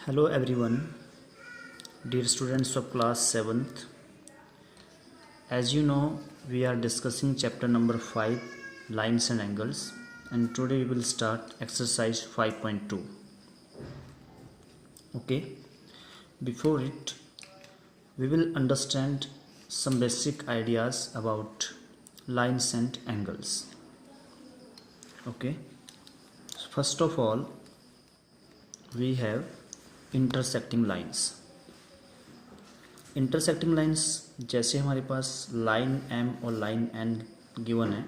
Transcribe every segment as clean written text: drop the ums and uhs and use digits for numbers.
Hello everyone, dear students of class 7th. As you know, we are discussing chapter number 5, lines and angles, and today we will start exercise 5.2. Okay, before it, we will understand some basic ideas about lines and angles. Okay, first of all, we have intersecting lines जैसे हमारे पास line M और line N given है,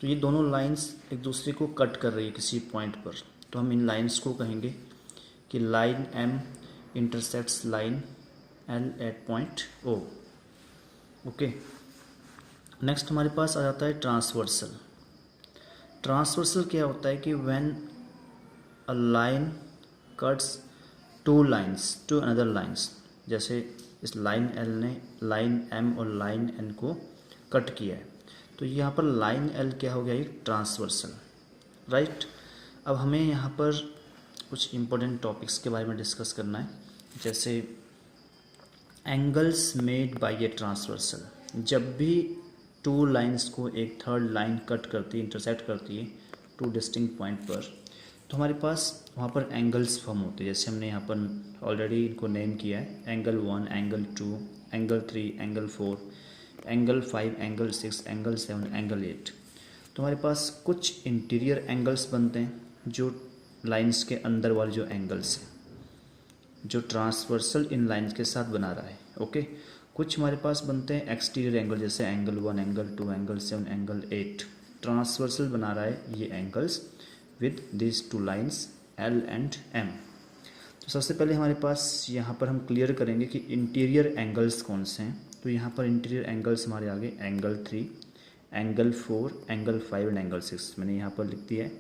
तो ये दोनों lines एक दूसरे को कट कर रही है किसी पॉइंट पर, तो हम इन लाइंस को कहेंगे कि line M intersects line L at point O. Okay, next हमारे पास आ जाता है ट्रांसवर्सल क्या होता है कि when a line cuts two lines to another lines, जैसे इस लाइन एल ने लाइन एम और लाइन एन को कट किया है, तो यहाँ पर लाइन एल क्या हो गया, एक ट्रांसवर्सल. राइट, अब हमें यहाँ पर कुछ इम्पोर्टेंट टॉपिक्स के बारे में डिस्कस करना है, जैसे angles made by a transversal. जब भी टू लाइन्स को एक थर्ड लाइन कट करती है, इंटरसेक्ट करती है टू डिस्टिंक्ट पॉइंट पर, तो हमारे पास वहाँ पर एंगल्स फॉर्म होते हैं. जैसे हमने यहाँ पर ऑलरेडी इनको नेम किया है, angle 1, angle 2, angle 3, angle 4, angle 5, angle 6, angle 7, angle 8. तो हमारे पास कुछ इंटीरियर एंगल्स बनते हैं जो लाइंस के अंदर वाले जो एंगल्स हैं, जो ट्रांसवर्सल इन लाइंस के साथ बना रहा है. ओके, कुछ हमारे पास बनते हैं एक्सटीरियर एंगल, जैसे angle 1, angle 2, angle 7, angle 8. Transversal बना रहा है ये angles with these two lines L and M. तो सबसे पहले हमारे पास यहाँ पर हम क्लियर करेंगे कि इंटीरियर एंगल्स कौन से हैं. तो यहाँ पर इंटीरियर एंगल्स हमारे आगे angle 3, angle 4, angle 5 and angle 6. मैंने यहाँ पर लिख दिया है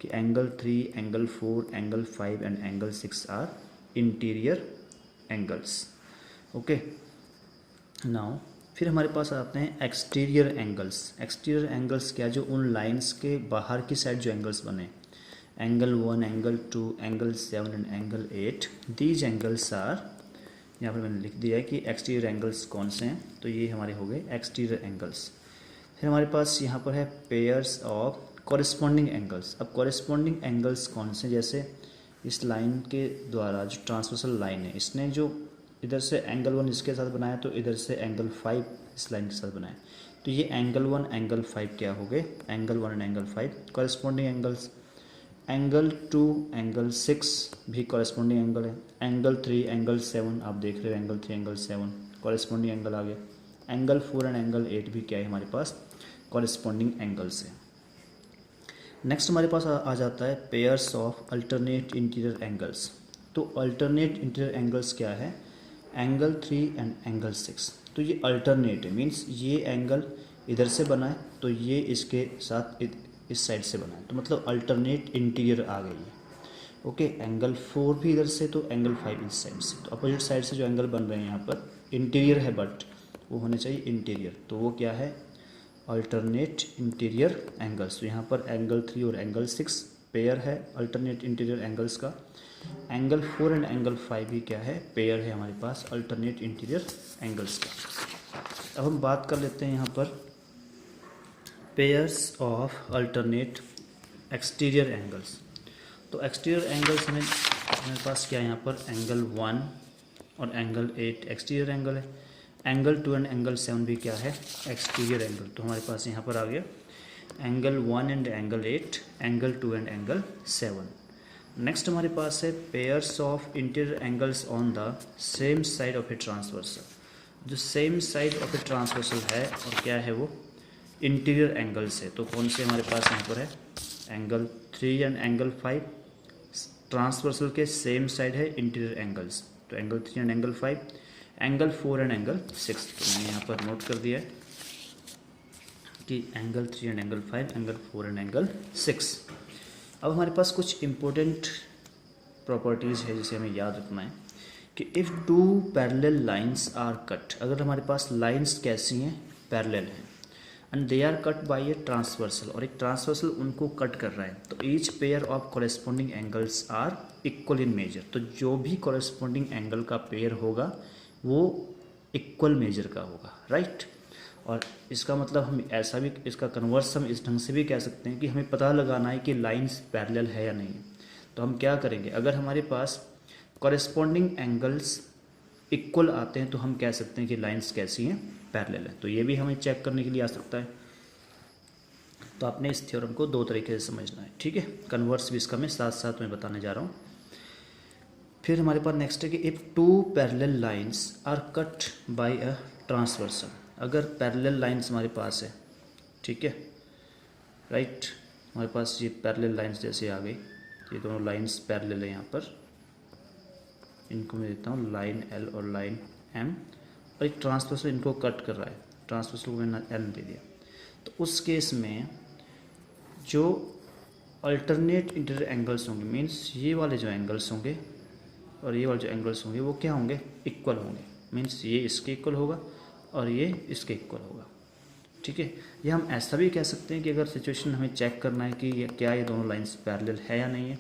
कि angle 3, angle 4, angle 5 and angle 6 are interior angles. Okay, now फिर हमारे पास आते हैं एक्सटीरियर एंगल्स क्या, जो उन लाइंस के बाहर की साइड जो एंगल्स बने, angle 1, angle 2, angle 7 and angle 8. These angles are, यहाँ पर मैंने लिख दिया है कि एक्सटीरियर एंगल्स कौन से हैं, तो ये हमारे हो गए एक्सटीरियर एंगल्स. फिर हमारे पास यहाँ पर है पेयर्स ऑफ कॉरेस्पॉन्डिंग एंगल्स. अब कॉरेस्पॉन्डिंग एंगल्स कौन से, जैसे इस लाइन के द्वारा जो ट्रांसवर्सल लाइन है, इसने जो इधर से एंगल 1 इसके साथ बनाया, तो इधर से एंगल 5 इस लाइन के साथ बनाया, तो ये एंगल 1, एंगल 5 क्या हो गए, angle 1 and angle 5 corresponding angles. Angle 2, angle 6 भी कॉरेस्पॉन्डिंग एंगल है. एंगल 3, एंगल 7 आप देख रहे हो, एंगल 3, एंगल 7 कॉरेस्पॉन्डिंग एंगल आ गया. एंगल 4 एंड एंगल 8 भी क्या है हमारे पास, कॉरेस्पॉन्डिंग एंगल्स है. नेक्स्ट हमारे पास आ जाता है pairs of alternate interior angles. तो अल्टरनेट इंटीरियर एंगल्स क्या है, एंगल 3 एंड एंगल 6. तो ये अल्टरनेट है, मीन्स ये एंगल इधर से बना है, तो ये इसके साथ इस साइड से बना है, तो मतलब अल्टरनेट इंटीरियर आ गई है. ओके, एंगल 4 भी इधर से, तो एंगल 5 इस साइड से, तो अपोजिट साइड से जो एंगल बन रहे हैं यहाँ पर इंटीरियर है, बट वो होने चाहिए इंटीरियर, तो वो क्या है, अल्टरनेट इंटीरियर एंगल्स. तो यहाँ पर एंगल 3 और एंगल 6 पेयर है अल्टरनेट इंटीरियर एंगल्स का. एंगल 4 एंड एंगल 5 भी क्या है, पेयर है हमारे पास अल्टरनेट इंटीरियर एंगल्स का. अब हम बात कर लेते हैं यहाँ पर pairs of alternate exterior angles. तो एक्सटीरियर एंगल्स में हमारे पास क्या है, यहाँ पर एंगल 1 और एंगल 8 एक्सटीरियर एंगल है. एंगल 2 एंड एंगल 7 भी क्या है, एक्सटीरियर एंगल. तो हमारे पास यहाँ पर आ गया angle 1 and angle 8, angle 2 and angle 7. Next हमारे पास है pairs of interior angles on the same side of a transversal. जो same side of a transversal है और क्या है, वो इंटीरियर एंगल्स है. तो कौन से हमारे पास यहाँ पर है, एंगल 3 एंड एंगल 5 ट्रांसवर्सल के सेम साइड है इंटीरियर एंगल्स, तो angle 3 and angle 5, angle 4 and angle 6. तो मैंने यहाँ पर नोट कर दिया है कि angle 3 and angle 5, angle 4 and angle 6. अब हमारे पास कुछ इम्पोर्टेंट प्रॉपर्टीज़ है जिसे हमें याद रखना है कि if two parallel lines are cut, अगर हमारे पास लाइंस कैसी हैं, पैरेलल हैं, and they are cut by a transversal, और एक ट्रांसवर्सल उनको कट कर रहा है। तो each pair of corresponding angles are equal in measure, तो जो भी कॉरेस्पॉन्डिंग एंगल का पेयर होगा वो इक्वल मेजर का होगा, राइट। और इसका मतलब हम ऐसा भी, इसका कन्वर्स हम इस ढंग से भी कह सकते हैं कि हमें पता लगाना है कि लाइंस पैरेलल है या नहीं। तो हम क्या करेंगे, अगर हमारे पास कॉरेस्पॉन्डिंग एंगल्स इक्वल आते हैं तो हम कह सकते हैं कि लाइंस कैसी हैं, पैरेलल है। तो ये भी हमें चेक करने के लिए आ सकता है। तो आपने इस थ्योरम को दो तरीके से समझना है, ठीक है। कन्वर्स भी इसका मैं साथ साथ में बताने जा रहा हूँ। फिर हमारे पास नेक्स्ट है कि if two parallel lines are cut by a transversal, अगर पैरेलल लाइंस हमारे पास है, ठीक है, राइट, हमारे पास ये पैरेलल लाइंस जैसे आ गई, ये दोनों लाइंस पैरेलल है यहाँ पर, इनको मैं देता हूँ लाइन एल और लाइन एम, और एक ट्रांसवर्सल इनको कट कर रहा है, ट्रांसवर्सल को मैंने एल दे दिया। तो उस केस में जो अल्टरनेट इंटीरियर एंगल्स होंगे, मीन्स ये वाले जो एंगल्स होंगे और ये वाले जो एंगल्स होंगे वो क्या होंगे, इक्वल होंगे। मीन्स ये इसके इक्वल होगा और ये इसके इक्वल होगा, ठीक है। ये हम ऐसा भी कह सकते हैं कि अगर सिचुएशन हमें चेक करना है कि क्या ये दोनों लाइंस पैरेलल है या नहीं है,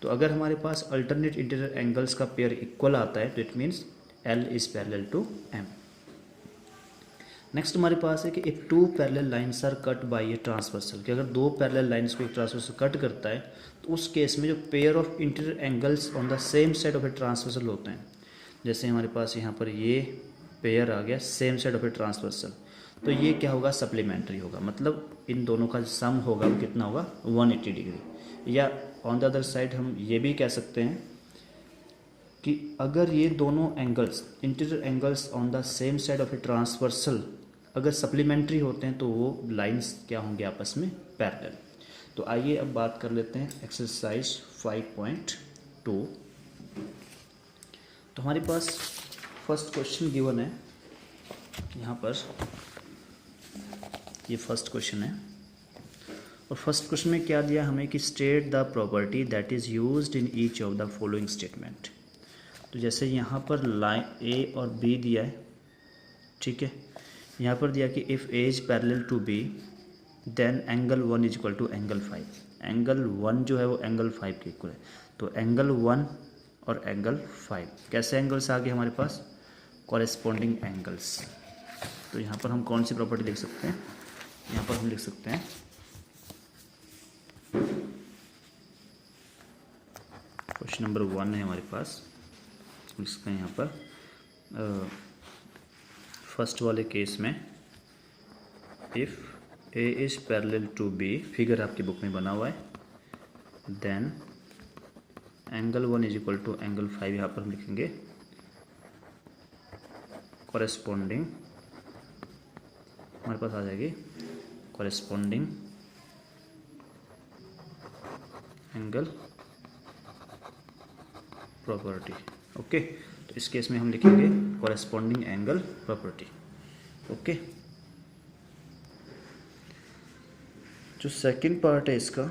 तो अगर हमारे पास अल्टरनेट इंटीरियर एंगल्स का पेयर इक्वल आता है तो it means L is parallel to M. Next हमारे पास है कि if two parallel lines are cut by a transversal, कि अगर दो पैरेलल लाइंस को एक ट्रांसवर्सल कट करता है तो उस केस में जो pair of interior angles on the same side of a transversal होते हैं, जैसे हमारे पास यहाँ पर ये पेयर आ गया same side of a transversal, तो ये क्या होगा, सप्लीमेंट्री होगा। मतलब इन दोनों का सम होगा वो कितना होगा, 180 डिग्री। या ऑन द अदर साइड हम ये भी कह सकते हैं कि अगर ये दोनों angles, interior angles on the same side of a transversal अगर सप्लीमेंट्री होते हैं तो वो लाइंस क्या होंगे, आपस में पैरेलल। तो आइए अब बात कर लेते हैं एक्सरसाइज 5.2। तो हमारे पास फर्स्ट क्वेश्चन गिवन है यहाँ पर, ये फर्स्ट क्वेश्चन है, और फर्स्ट क्वेश्चन में क्या दिया हमें कि state the property that is used in each of the following statement. तो जैसे यहाँ पर लाइन ए और बी दिया है, ठीक है, यहाँ पर दिया कि if A is parallel to B then angle 1 is equal to angle 5। Angle 1 जो है वो एंगल 5 के इक्वल है। तो एंगल 1 और एंगल 5 कैसे एंगल्स आ गए हमारे पास, कॉरेस्पॉन्डिंग एंगल्स। तो यहाँ पर हम कौन सी प्रॉपर्टी लिख सकते हैं, यहाँ पर हम लिख सकते हैं क्वेश्चन नंबर 1 है हमारे पास, लिख सकते हैं यहाँ पर फर्स्ट वाले केस में if A is parallel to B, figure आपकी बुक में बना हुआ है, then angle 1 is equal to angle 5, यहाँ पर हम लिखेंगे कॉरेस्पॉन्डिंग, हमारे पास आ जाएगी कॉरेस्पॉन्डिंग एंगल प्रॉपर्टी। ओके, तो इस केस में हम लिखेंगे कॉरेस्पॉन्डिंग एंगल प्रॉपर्टी। ओके, जो सेकंड पार्ट है इसका,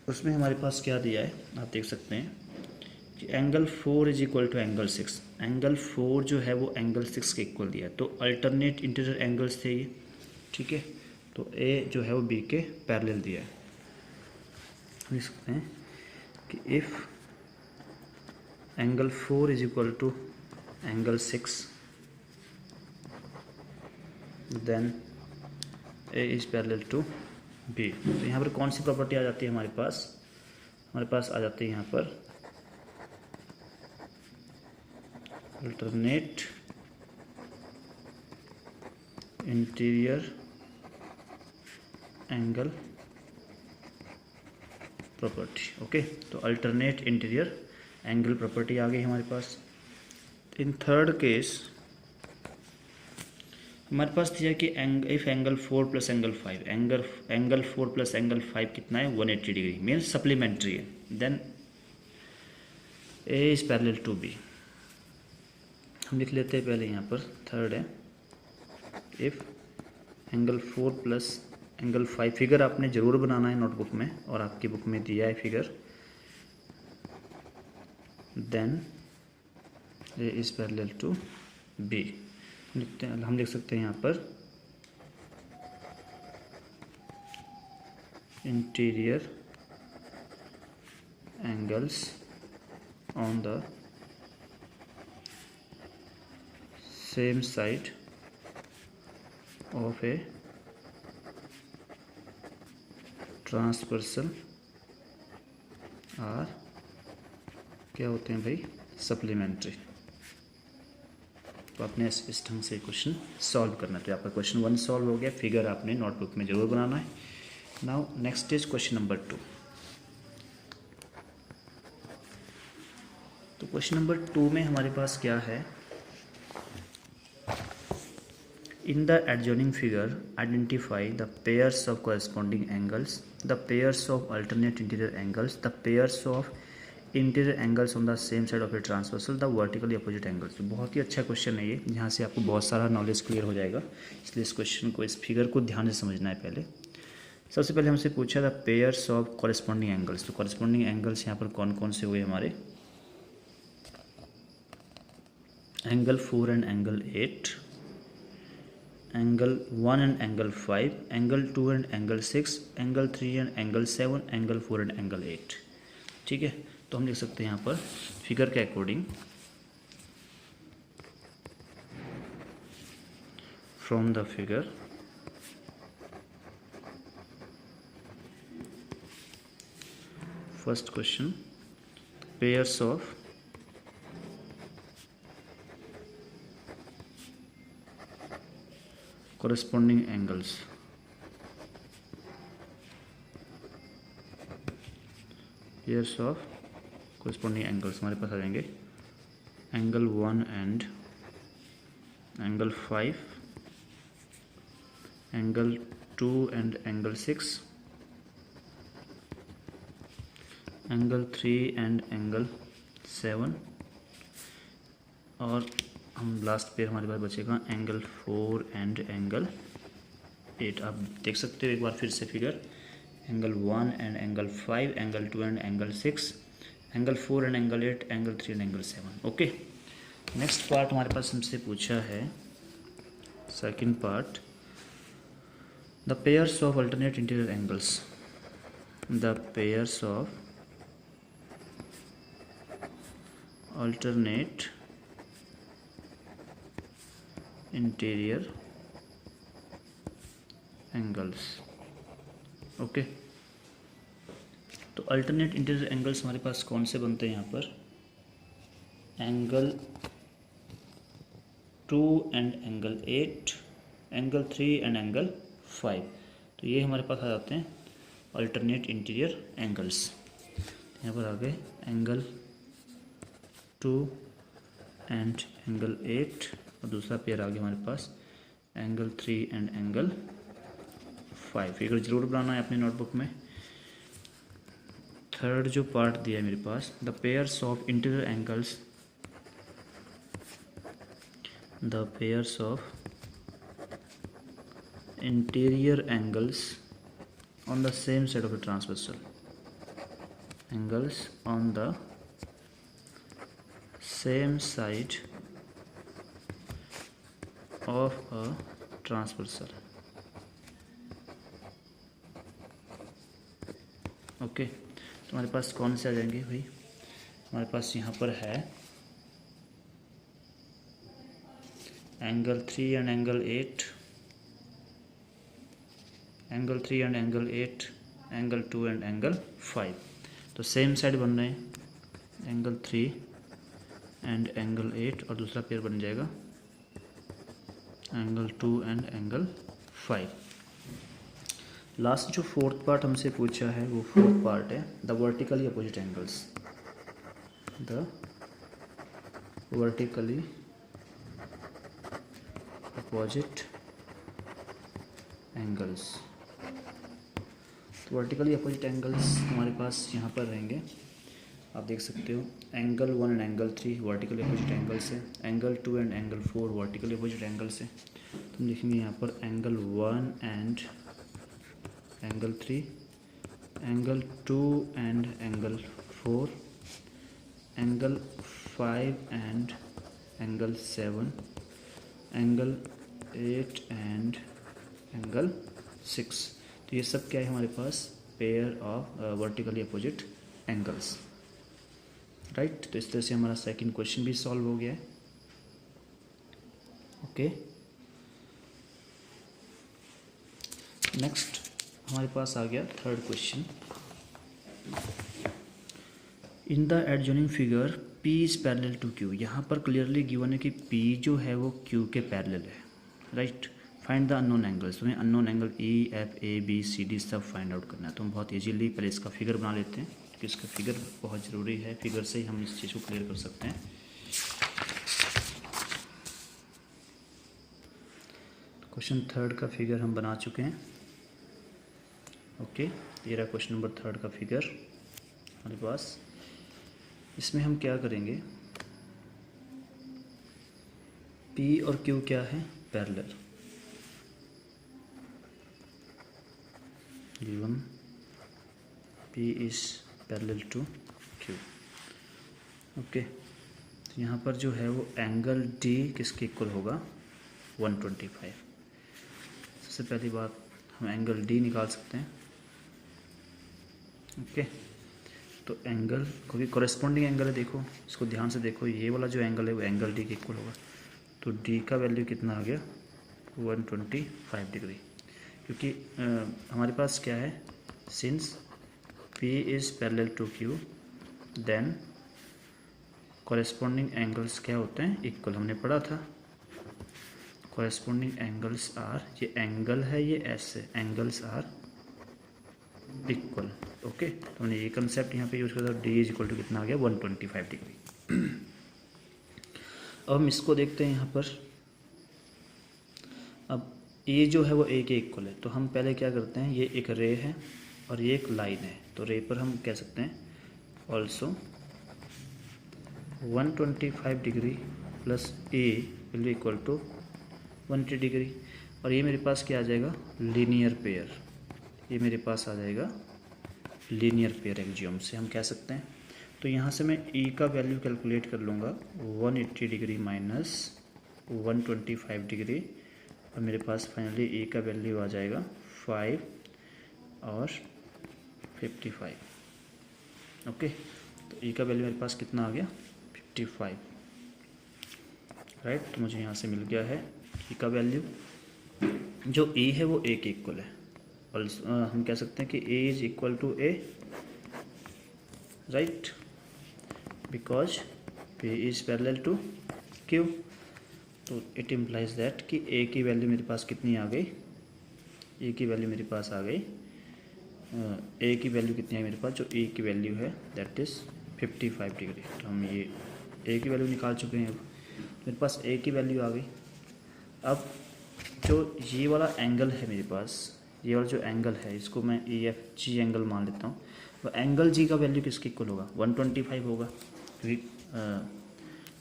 उसमें हमारे पास क्या दिया है आप देख सकते हैं कि angle 4 is equal to angle 6। Angle 4 जो है वो एंगल 6 के इक्वल दिया है। तो अल्टरनेट इंटीरियर एंगल्स थे ये, ठीक है। तो ए जो है वो बी के पैरेलल दिया है। लिख सकते हैं कि if angle 4 is equal to angle 6 then A is parallel to B. तो यहाँ पर कौन सी प्रॉपर्टी आ जाती है हमारे पास आ जाती है यहाँ पर alternate interior angle property. Okay, तो अल्टरनेट इंटीरियर एंगल प्रॉपर्टी आ गई हमारे पास। इन थर्ड केस हमारे पास दिया कि if angle 4 plus angle 5, angle 4 plus angle 5 कितना है, 180 डिग्री, मीन्स सप्लीमेंट्री है। Then A is parallel to B, हम लिख लेते हैं पहले यहाँ पर थर्ड है if angle 4 plus angle 5, figure आपने ज़रूर बनाना है नोटबुक में, और आपकी बुक में दिया है figure. Then A is parallel to B, लिखते हैं, हम लिख सकते हैं यहाँ पर interior angles on the same side of a transversal और क्या होते हैं भाई, सप्लीमेंट्री। तो आपने इस ढंग से क्वेश्चन सॉल्व करना है। तो आपका क्वेश्चन 1 सॉल्व हो गया। फिगर आपने नोटबुक में जरूर बनाना है। Now next is question number 2। तो क्वेश्चन नंबर 2 में हमारे पास क्या है, इन the adjoining figure identify the pairs of corresponding angles, the pairs of alternate interior angles, the pairs of interior angles on the same side of a transversal, the vertically opposite angles. तो बहुत ही अच्छा question है ये, यहाँ से आपको बहुत सारा नॉलेज क्लियर हो जाएगा। इसलिए इस क्वेश्चन को, इस फिगर को ध्यान से समझना है। पहले सबसे पहले हमसे पूछा था पेयर्स ऑफ कॉरेस्पॉन्डिंग एंगल्स। तो कॉरेस्पॉन्डिंग एंगल्स यहाँ पर कौन कौन से हुए हमारे, angle 4 and angle 8, angle 1 and angle 5, angle 2 and angle 6, angle 3 and angle 7, angle 4 and angle 8। ठीक है, तो हम लिख सकते हैं यहाँ पर फिगर के according, from the figure first question, pairs of corresponding angles, pairs of corresponding angles हमारे पास आ जाएंगे angle 1 and angle 5, angle 2 and angle 6, angle 3 and angle 7, और हम लास्ट पेयर हमारे पास बचेगा एंगल 4 एंड एंगल 8। आप देख सकते हो एक बार फिर से figure, angle 1 and angle 5, angle 2 and angle 6, angle 4 and angle 8, angle 3 and angle 7। Okay, next part हमारे पास हमसे पूछा है second part, the pairs of alternate interior angles, the pairs of alternate interior angles. Okay, तो alternate interior angles हमारे पास कौन से बनते हैं यहाँ पर, angle 2 and angle 8, angle 3 and angle 5। तो ये हमारे पास आ जाते हैं अल्टरनेट इंटीरियर एंगल्स। यहाँ पर आ गए एंगल 2 एंड एंगल 8, और दूसरा पेयर आ गया हमारे पास एंगल 3 एंड एंगल 5। फिगर जरूर बनाना है अपनी नोटबुक में। थर्ड जो पार्ट दिया है मेरे पास, the pairs of interior angles, the pairs of interior angles on the same side of the transversal, angles on the same side of a transversal। Okay, तो हमारे पास कौन से आ जाएंगे भाई, हमारे पास यहाँ पर है angle 3 and angle 8, angle 3 and angle 8, angle 2 and angle 5। तो सेम साइड बन रहे हैं एंगल 3 एंड एंगल 8, और दूसरा पेयर बन जाएगा एंगल 2 एंड एंगल 5। लास्ट जो फोर्थ पार्ट हमसे पूछा है वो फोर्थ पार्ट है the vertically opposite angles, the vertically opposite angles. तो वर्टिकली अपोजिट एंगल्स हमारे पास यहाँ पर रहेंगे, आप देख सकते हो angle 1 and angle 3 vertically opposite angle से, angle 2 and angle 4 vertically opposite angle से। तो हम लिखेंगे यहाँ पर angle 1 and angle 3, angle 2 and angle 4, angle 5 and angle 7, angle 8 and angle 6। तो ये सब क्या है हमारे पास pair of vertically opposite angles, right. तो इस तरह से हमारा सेकंड क्वेश्चन भी सॉल्व हो गया है। ओके, नेक्स्ट हमारे पास आ गया third question. In the adjoining figure P is parallel to Q। यहाँ पर क्लियरली गिवन है कि P जो है वो Q के पैरेलल है, right. Find the unknown angles, तुम्हें unknown angle E, F, A, B, C, D सब फाइंड आउट करना है। तो हम बहुत इजीली पहले इसका फिगर बना लेते हैं, क्योंकि इसका फिगर बहुत ज़रूरी है, फिगर से ही हम इस चीज़ को क्लियर कर सकते हैं। क्वेश्चन थर्ड का फिगर हम बना चुके हैं। ओके, ये रहा क्वेश्चन नंबर थर्ड का फिगर हमारे पास। इसमें हम क्या करेंगे, P और Q क्या है, parallel. Given P is parallel to Q। Okay, तो यहाँ पर जो है वो एंगल D किसके इक्वल होगा, 125। सबसे पहली बात हम एंगल D निकाल सकते हैं। ओके, तो एंगल को भी कॉरेस्पॉन्डिंग एंगल है, देखो इसको ध्यान से देखो, ये वाला जो एंगल है वो एंगल D के इक्वल होगा। तो D का वैल्यू कितना आ गया, 125 डिग्री। क्योंकि हमारे पास क्या है, since P is parallel to Q then corresponding angles क्या होते हैं, इक्वल। हमने पढ़ा था कॉरेस्पॉन्डिंग एंगल्स आर, ये एंगल है ये एस है, एंगल्स आर इक्वल। ओके, तो हमने ये कंसेप्ट यहाँ पे यूज़ किया था। D इज इक्वल टू कितना आ गया, 125 डिग्री। अब हम इसको देखते हैं यहाँ पर। अब A जो है वो A के इक्वल है, तो हम पहले क्या करते हैं, ये एक रे है और ये एक लाइन है, तो रे पर हम कह सकते हैं also 125 degree plus A will be equal to 180 degree. और ये मेरे पास क्या आ जाएगा, लीनियर पेयर। ये मेरे पास आ जाएगा लीनियर पेयर एक्सियोम से हम कह सकते हैं। तो यहाँ से मैं E का वैल्यू कैलकुलेट कर लूँगा, 180 डिग्री माइनस 125 डिग्री, और मेरे पास फाइनली E का वैल्यू आ जाएगा 5 और 55। ओके, तो E का वैल्यू मेरे पास कितना आ गया, 55, राइट। तो मुझे यहाँ से मिल गया है E का वैल्यू। जो E है वो A के इक्वल है, और हम कह सकते हैं कि A is equal to A, right, because P is parallel to Q। तो इट इम्प्लाइज दैट कि A की वैल्यू मेरे पास कितनी आ गई, A की वैल्यू मेरे पास आ गई, A की वैल्यू कितनी है मेरे पास, जो A की वैल्यू है दैट इज़ 55 डिग्री। तो हम ये A की वैल्यू निकाल चुके हैं। अब मेरे पास A की वैल्यू आ गई। अब जो ये वाला एंगल है मेरे पास, ये वाला जो एंगल है इसको मैं EFG एंगल मान लेता हूँ। तो एंगल G का वैल्यू किसके इक्वल होगा, 125 होगा, क्योंकि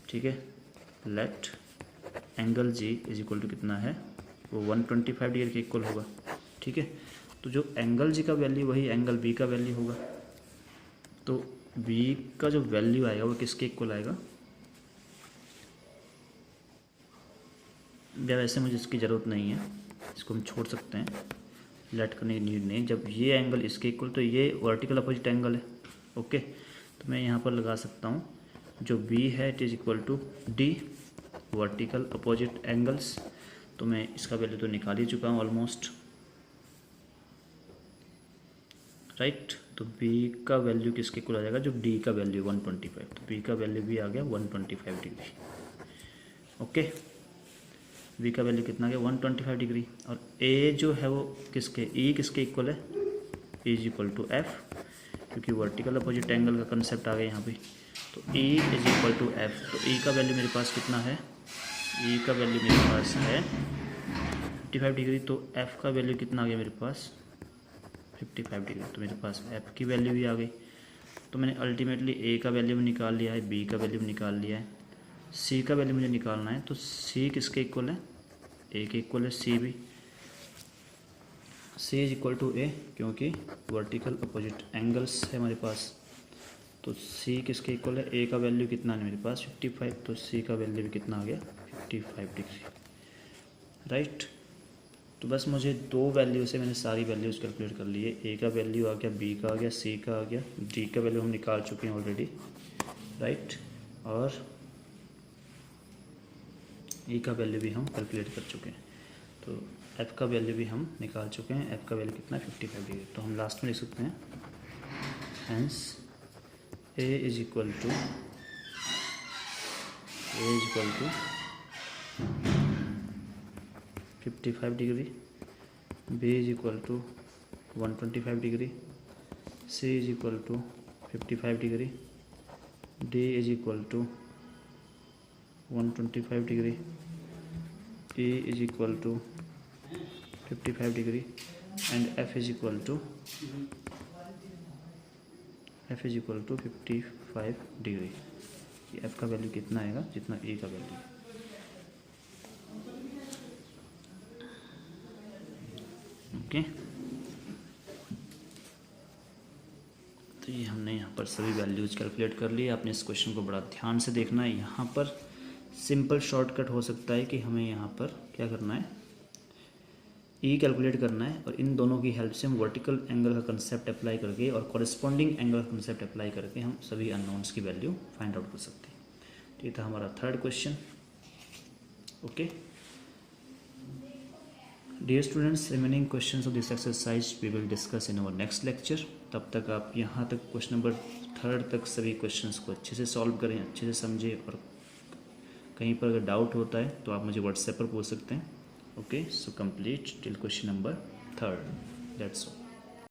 ठीक है, let angle G is equal to कितना है, वो 125 डिग्री के इक्वल होगा। ठीक है, तो जो एंगल G का वैल्यू वही एंगल B का वैल्यू होगा। तो B का जो वैल्यू आएगा वो किसके इक्वल आएगा, या वैसे मुझे इसकी ज़रूरत नहीं है, इसको हम छोड़ सकते हैं, लेट करने की नीड नहीं। जब ये एंगल इसके इक्वल, तो ये वर्टिकल अपोजिट एंगल है। ओके, तो मैं यहाँ पर लगा सकता हूँ जो B है it is equal to D, vertical opposite angles. तो मैं इसका वैल्यू तो निकाल ही चुका हूँ ऑलमोस्ट, राइट। तो B का वैल्यू किसके इक्वल आ जाएगा, जो D का वैल्यू 125, तो B का वैल्यू भी आ गया 125 डिग्री। ओके, V का वैल्यू कितना गया, 125 डिग्री। और A जो है वो किसके, E किसके इक्वल है, E is equal to F, क्योंकि वर्टिकल अपोजिट एंगल का कंसेप्ट आ गया यहाँ पे। तो E is equal to F। तो E का वैल्यू मेरे पास कितना है, E का वैल्यू मेरे पास है 55 डिग्री। तो F का वैल्यू कितना आ गया मेरे पास, 55 डिग्री। तो मेरे पास F की वैल्यू भी आ गई। तो मैंने अल्टीमेटली A का वैल्यू भी निकाल लिया है, B का वैल्यू भी निकाल लिया है, C का वैल्यू मुझे निकालना है। तो C किसके इक्वल है, A के इक्वल है C भी। C is equal to A, क्योंकि वर्टिकल अपोजिट एंगल्स है हमारे पास। तो C किसके इक्वल है, A का वैल्यू कितना है मेरे पास 55, तो C का वैल्यू भी कितना आ गया 55 डिग्री, राइट। तो बस मुझे 2 वैल्यू से मैंने सारी वैल्यूज़ कैलकुलेट कर ली है। ए का वैल्यू आ गया, बी का आ गया, सी का आ गया, डी का वैल्यू हम निकाल चुके हैं ऑलरेडी, राइट। और ई का वैल्यू भी हम कैलकुलेट कर चुके हैं। तो एफ़ का वैल्यू भी हम निकाल चुके हैं। एफ़ का वैल्यू कितना है, 55 डिग्री। तो हम लास्ट में लिख सकते हैं hence A is equal to 55 degree, B is equal to 125 degree, C is equal to 55 degree, D is equal to 125 degree, E is equal to 55 degree and F is equal to 55 degree. F का value कितना आएगा, जितना ए का value. Okay, तो ये हमने यहाँ पर सभी वैल्यूज कैलकुलेट कर लिए। आपने इस क्वेश्चन को बड़ा ध्यान से देखना है। यहाँ पर सिंपल शॉर्टकट हो सकता है कि हमें यहाँ पर क्या करना है, ई कैलकुलेट करना है और इन दोनों की हेल्प से हम वर्टिकल एंगल का कंसेप्ट अप्लाई करके और कॉरेस्पॉन्डिंग एंगल का कंसेप्ट अप्लाई करके हम सभी अननोन्स की वैल्यू फाइंड आउट कर सकते हैं। तो ये था हमारा third question. Okay dear students, remaining questions of this exercise we will discuss in our next lecture. तब तक आप यहाँ तक क्वेश्चन नंबर 3 तक सभी क्वेश्चंस को अच्छे से सॉल्व करें, अच्छे से समझें, और कहीं पर अगर डाउट होता है तो आप मुझे व्हाट्सएप पर पूछ सकते हैं। Okay, so complete till question number 3। That's all.